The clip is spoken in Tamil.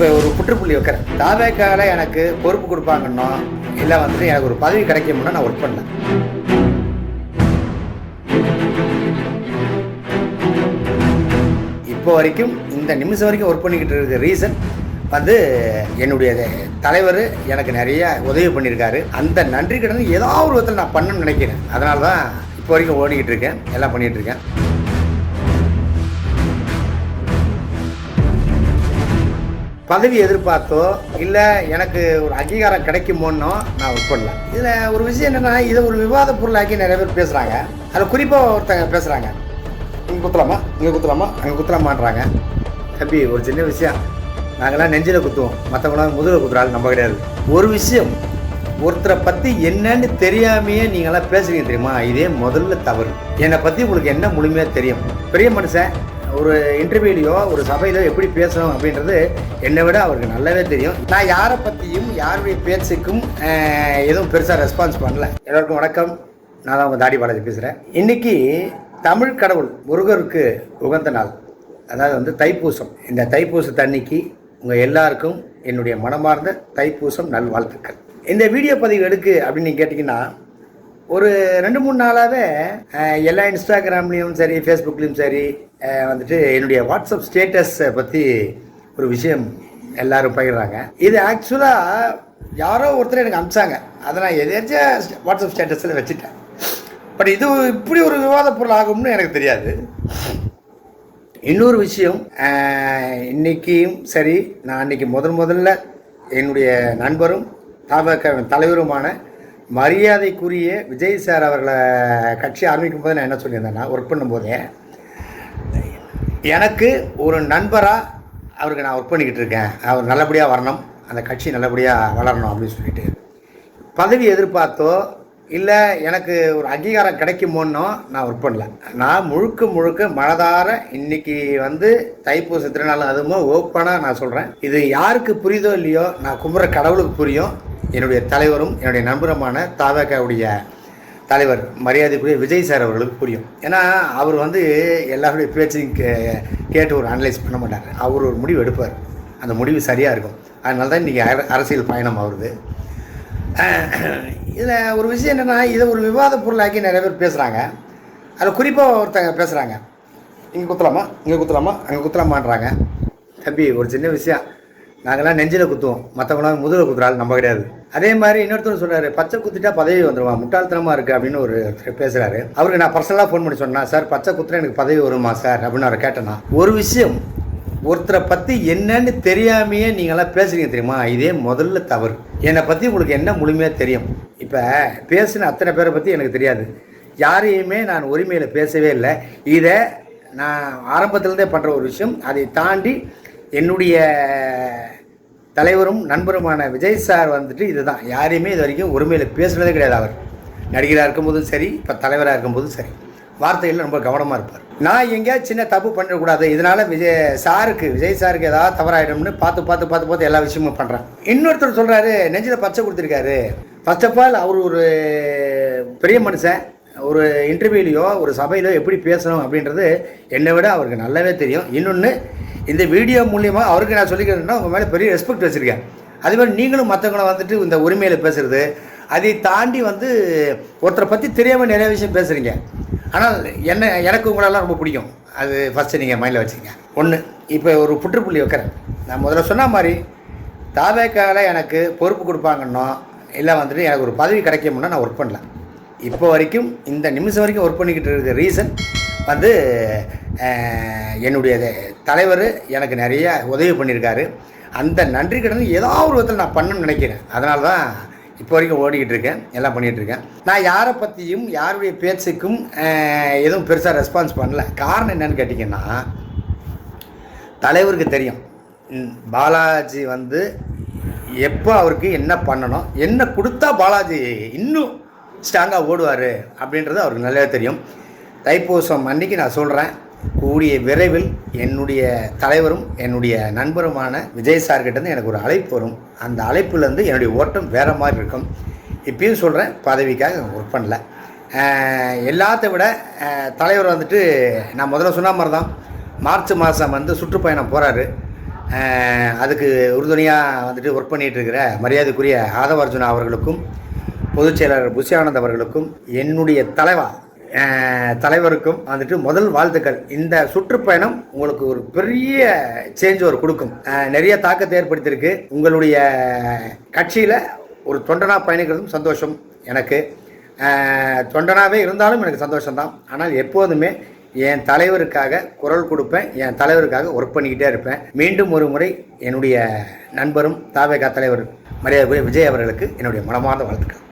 இப்போ ஒரு புற்றுப்புள்ளி வைக்கிறேன். தாவேக்கால எனக்கு பொறுப்பு கொடுப்பாங்கன்னா இல்லை வந்துட்டு எனக்கு ஒரு பதவி கிடைக்கும்னா நான் ஒர்க் பண்ணேன். இப்போ வரைக்கும் இந்த நிமிஷம் வரைக்கும் ஒர்க் பண்ணிக்கிட்டு இருக்க ரீசன் வந்து என்னுடைய தலைவர் எனக்கு நிறைய உதவி பண்ணியிருக்காரு. அந்த நன்றி கடன் ஏதாவது ஒரு விதத்தில் நான் பண்ணணும்னு நினைக்கிறேன். அதனால தான் இப்போ வரைக்கும் ஓடிக்கிட்டு இருக்கேன், எல்லாம் பண்ணிகிட்டு இருக்கேன். பதவி எதிர்பார்த்தோ இல்லை எனக்கு ஒரு அங்கீகாரம் கிடைக்குமோன்னோ நான் ஒர்க் பண்ணல. இதில் ஒரு விஷயம் என்னென்னா, இதை ஒரு விவாத பொருளாக்கி நிறைய பேர் பேசுகிறாங்க. அதில் குறிப்பாக ஒருத்தங்க பேசுகிறாங்க, இங்கே குத்தலாமா, இங்கே குத்தலாமா, அங்கே குத்தலாமான்றாங்க. தம்பி, ஒரு சின்ன விஷயம், நாங்கள்லாம் நெஞ்சில் குத்துவோம், மற்றவங்களாம் முதுகில் குத்துறாள் நம்ம கிடையாது. ஒரு விஷயம், ஒருத்தரை பற்றி என்னன்னு தெரியாமையே நீங்களாம் பேசுகிறீங்க தெரியுமா, இதே முதல்ல தவறு. என்னை பற்றி உங்களுக்கு என்ன முழுமையாக தெரியும்? பெரிய மனுஷன் ஒரு இன்டர்வியூலையோ ஒரு சபையிலோ எப்படி பேசணும் அப்படின்றது என்னை விட அவருக்கு நல்லாவே தெரியும். நான் யாரை பற்றியும் யாருடைய பேச்சுக்கும் எதுவும் பெருசாக ரெஸ்பான்ஸ் பண்ணல. எல்லோருக்கும் வணக்கம், நான் தான் உங்கள் தாடி பாலாஜி பேசுகிறேன். இன்றைக்கி தமிழ் கடவுள் முருகருக்கு உகந்த நாள், அதாவது வந்து தைப்பூசம். இந்த தைப்பூசத்தன்னைக்கு உங்கள் எல்லாருக்கும் என்னுடைய மனமார்ந்த தைப்பூசம் நல்வாழ்த்துக்கள். இந்த வீடியோ பதிவு எடுக்கு அப்படின்னு நீங்கள் கேட்டிங்கன்னா, ஒரு 2-3 நாளாகவே எல்லா இன்ஸ்டாகிராம்லேயும் சரி, ஃபேஸ்புக்லேயும் சரி வந்துட்டு என்னுடைய வாட்ஸ்அப் ஸ்டேட்டஸை பற்றி ஒரு விஷயம் எல்லோரும் பகிர்றாங்க. இது ஆக்சுவலாக யாரோ ஒருத்தர் எனக்கு அனுப்பிச்சாங்க, அதை நான் எதாச்சும் வாட்ஸ்அப் ஸ்டேட்டஸில் வச்சுட்டேன். பட் இது இப்படி ஒரு விவாத பொருள் ஆகும்னு எனக்கு தெரியாது. இன்னொரு விஷயம், இன்றைக்கியும் சரி, நான் அன்றைக்கி முதல்ல என்னுடைய நண்பரும் தலைவருமான மரியாதைக்குரிய விஜய் சார் அவர்களை கட்சி ஆரம்பிக்கும் போது நான் என்ன சொல்லியிருந்தேன்னா, ஒர்க் பண்ணும்போதே எனக்கு ஒரு நண்பராக அவருக்கு நான் ஒர்க் பண்ணிக்கிட்டு இருக்கேன், அவர் நல்லபடியாக வரணும், அந்த கட்சி நல்லபடியாக வளரணும் அப்படின்னு சொல்லிட்டு, பதவி எதிர்பார்த்தோ இல்லை எனக்கு ஒரு அங்கீகாரம் கிடைக்குமோன்னோ நான் ஒர்க் பண்ணல. நான் முழுக்க மனதார இன்றைக்கி வந்து தைப்பூச திருநாள் அதுவும் ஓப்பனாக நான் சொல்கிறேன். இது யாருக்கு புரியுதோ இல்லையோ, நான் கும்பிட்ற கடவுளுக்கு புரியும். என்னுடைய தலைவரும் என்னுடைய நண்பருமான தாவேக்காவுடைய தலைவர் மரியாதைக்குரிய விஜய் சார் அவர்களுக்கு புரியும். ஏன்னா அவர் வந்து எல்லாருடைய பேச்சையும் கேட்டு ஒரு அனலைஸ் பண்ண மாட்டார். அவர் ஒரு முடிவு எடுப்பார், அந்த முடிவு சரியாக இருக்கும். அதனால தான் இன்றைக்கி அரசியல் பயணம் ஆகுது. இதில் ஒரு விஷயம் என்னென்னா, இதை ஒரு விவாத பொருளாக்கி நிறைய பேர் பேசுகிறாங்க. அதில் குறிப்பாக ஒருத்தங்க பேசுகிறாங்க, இங்கே குத்தலாமா, இங்கே குத்தலாமா, அங்கே குத்தலாமான்றாங்க. தம்பி, ஒரு சின்ன விஷயம், நாங்கள்லாம் நெஞ்சில் குத்துவோம், மற்றவங்களாம் முதுகில் குத்துறாள் நம்ம கிடையாது. அதே மாதிரி இன்னொருத்தர் சொல்கிறாரு, பச்சை குத்திட்டா பதவி வந்துடுமா, முட்டாள்தனமாக இருக்குது அப்படின்னு ஒரு பேசுகிறாரு. அவருக்கு நான் பர்சனலாக ஃபோன் பண்ணி சொன்னேன், சார் பச்சை குத்துறா எனக்கு பதவி வருமா சார் அப்படின்னு அவரை கேட்டேன்னா, ஒரு விஷயம், ஒருத்தரை பற்றி என்னன்னு தெரியாமையே நீங்களாம் பேசுகிறீங்க தெரியுமா, இதே முதல்ல தவறு. என்னை பற்றி உங்களுக்கு என்ன முழுமையாக தெரியும்? இப்போ பேசின அத்தனை பேரை பற்றி எனக்கு தெரியாது, யாரையுமே நான் உரிமையில் பேசவே இல்லை. இதை நான் ஆரம்பத்துலேருந்தே பண்ணுற ஒரு விஷயம். அதை தாண்டி என்னுடைய தலைவரும் நண்பருமான விஜய் சார் வந்துட்டு இதுதான், யாரையுமே இது வரைக்கும் உரிமையில் பேசுனதே கிடையாது. அவர் நடிகராக இருக்கும்போதும் சரி, இப்போ தலைவராக இருக்கும்போதும் சரி, வார்த்தையில் ரொம்ப கவனமாக இருப்பார். நான் எங்கேயாவது சின்ன தப்பு பண்ணிடக்கூடாது, இதனால் விஜய் சாருக்கு ஏதாவது தவறாயிடும்னு பார்த்து எல்லா விஷயமும் பண்ணுறேன். இன்னொருத்தர் சொல்கிறாரு, நெஞ்சில் பச்சை கொடுத்துருக்காரு. ஃபர்ஸ்ட் ஆஃப் ஆல் அவர் ஒரு பெரிய மனுஷன், ஒரு இன்டர்வியூலையோ ஒரு சபையிலோ எப்படி பேசணும் அப்படின்றது என்னை விட அவருக்கு நல்லாவே தெரியும். இன்னொன்று, இந்த வீடியோ மூலியமாக அவருக்கு நான் சொல்லிக்கிறேன்னா, உங்கள் மேலே பெரிய ரெஸ்பெக்ட் வச்சுருக்கேன். அதேமாதிரி நீங்களும் மற்றவங்களை வந்துட்டு இந்த உரிமையில் பேசுகிறது, அதை தாண்டி வந்து ஒருத்தரை பற்றி தெரியாமல் நிறைய விஷயம் பேசுகிறீங்க. ஆனால் எனக்கு உங்களெல்லாம் ரொம்ப பிடிக்கும். அது ஃபஸ்ட்டு நீங்கள் மைண்டில் வச்சுக்கங்க. ஒன்று, இப்போ ஒரு புற்றுப்புள்ளி வைக்கிறேன். நான் முதல்ல சொன்ன மாதிரி, தாவேக்கால எனக்கு பொறுப்பு கொடுப்பாங்கன்னா இல்லை வந்துட்டு எனக்கு ஒரு பதவி கிடைக்கும்னா நான் ஒர்க் பண்ணல. இப்போ வரைக்கும் இந்த நிமிஷம் வரைக்கும் ஒர்க் பண்ணிக்கிட்டு இருக்க ரீசன் வந்து என்னுடைய தலைவர் எனக்கு நிறைய உதவி பண்ணியிருக்காரு. அந்த நன்றி கடன் ஏதாவது ஒரு விதத்தில் நான் பண்ணணும்னு நினைக்கிறேன். அதனால தான் இப்போ வரைக்கும் ஓடிக்கிட்டு இருக்கேன், எல்லாம் பண்ணிகிட்டு இருக்கேன். நான் யாரை பற்றியும் யாருடைய பேச்சுக்கும் எதுவும் பெருசாக ரெஸ்பான்ஸ் பண்ணல. காரணம் என்னன்னு கேட்டிங்கன்னா, தலைவருக்கு தெரியும் பாலாஜி வந்து எப்போ அவருக்கு என்ன பண்ணணும், என்ன கொடுத்தா பாலாஜி இன்னும் ஸ்ட்ராங்காக ஓடுவார் அப்படின்றது அவருக்கு நல்லாவே தெரியும். தைப்பூசம் அன்றைக்கி நான் சொல்கிறேன், கூடிய விரைவில் என்னுடைய தலைவரும் என்னுடைய நண்பருமான விஜய் சார்கிட்டேருந்து எனக்கு ஒரு அழைப்பு வரும். அந்த அழைப்புலேருந்து என்னுடைய ஓட்டம் வேறு மாதிரி இருக்கும். இப்பயும் சொல்கிறேன், பதவிக்காக ஒர்க் பண்ணல. எல்லாத்த விட தலைவர் வந்துட்டு நான் முதல்ல சொன்ன மாதிரி தான், மார்ச் மாதம் வந்து சுற்றுப்பயணம் போகிறாரு. அதுக்கு உறுதுணையாக வந்துட்டு ஒர்க் பண்ணிகிட்டு இருக்கிற மரியாதைக்குரிய ஆதவர்ஜுனா அவர்களுக்கும் பொதுச் செயலாளர் புஷி ஆனந்த் அவர்களுக்கும் என்னுடைய தலைவருக்கும் வந்துட்டு முதல் வாழ்த்துக்கள். இந்த சுற்றுப்பயணம் உங்களுக்கு ஒரு பெரிய சேஞ்ச் ஒரு கொடுக்கும், நிறைய தாக்கத்தை ஏற்படுத்தியிருக்கு. உங்களுடைய கட்சியில் ஒரு தொண்டனாக பயணிக்கிறதும் சந்தோஷம் எனக்கு. தொண்டனாகவே இருந்தாலும் எனக்கு சந்தோஷம்தான். ஆனால் எப்போதுமே என் தலைவருக்காக குரல் கொடுப்பேன், என் தலைவருக்காக ஒர்க் பண்ணிக்கிட்டே இருப்பேன். மீண்டும் ஒரு முறை என்னுடைய நண்பரும் தாவேகா தலைவர் மரியாதைக்குரிய விஜய் அவர்களுக்கு என்னுடைய மனமார்ந்த வாழ்த்துக்கள்.